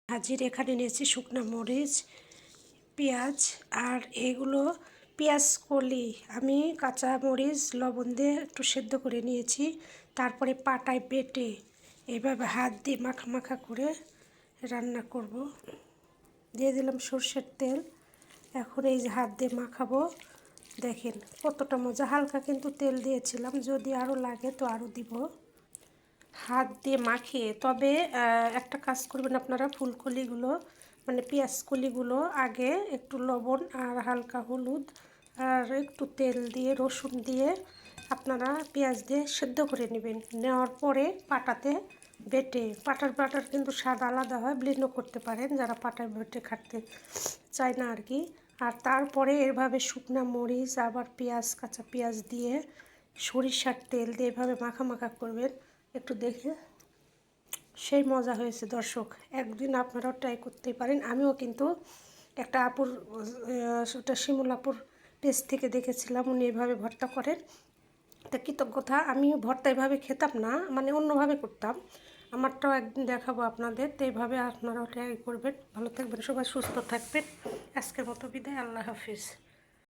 ভাজির এখানে নিয়েছি শুকনো মরিচ, পেঁয়াজ, আর এগুলো পেঁয়াজ কলি আমি কাঁচা মরিচ লবণ দিয়ে একটু সেদ্ধ করে নিয়েছি। তারপরে পাটায় বেটে এইভাবে হাত দিয়ে মাখা মাখা করে রান্না করব। দিয়ে দিলাম সরষের তেল। এখন এই যে হাত দিয়ে মাখাবো, দেখেন কতটা মজা। হালকা কিন্তু তেল দিয়েছিলাম, যদি আরও লাগে তো আরও দিব। হাত দিয়ে মাখিয়ে, তবে একটা কাজ করবেন আপনারা, ফুলকলিগুলো মানে পেঁয়াজ কলিগুলো আগে একটু লবণ আর হালকা হলুদ আর একটু তেল দিয়ে রসুন দিয়ে আপনারা পেঁয়াজ দিয়ে সেদ্ধ করে নেবেন। নেওয়ার পরে পাটাতে বেটে, পাটার কিন্তু স্বাদ আলাদা হয়, ব্লেন্ডও করতে পারেন যারা পাটায় বেটে খাটতে চায় না আর কি। আর তারপরে এভাবে শুকনো মরিচ আবার পেঁয়াজ, কাঁচা পেঁয়াজ দিয়ে সরিষার তেল দিয়ে এভাবে মাখা মাখা করবেন। একটু দেখে সেই মজা হয়েছে দর্শক, একদিন আপনারাও ট্রাই করতেই পারেন। আমিও কিন্তু একটা আপুর, ওটা শিমুলাপুর পেজ থেকে দেখেছিলাম, উনি এভাবে ভর্তা করেন। তা কৃতজ্ঞতা, আমি ভর্তা এভাবে খেতাম না, মানে অন্যভাবে করতাম। আমারটাও একদিন দেখাবো আপনাদের, তো এইভাবে আপনারাও ট্রাই করবেন। ভালো থাকবেন সবাই, সুস্থ থাকবেন। আজকের মতো বিদায়, আল্লাহ হাফিজ।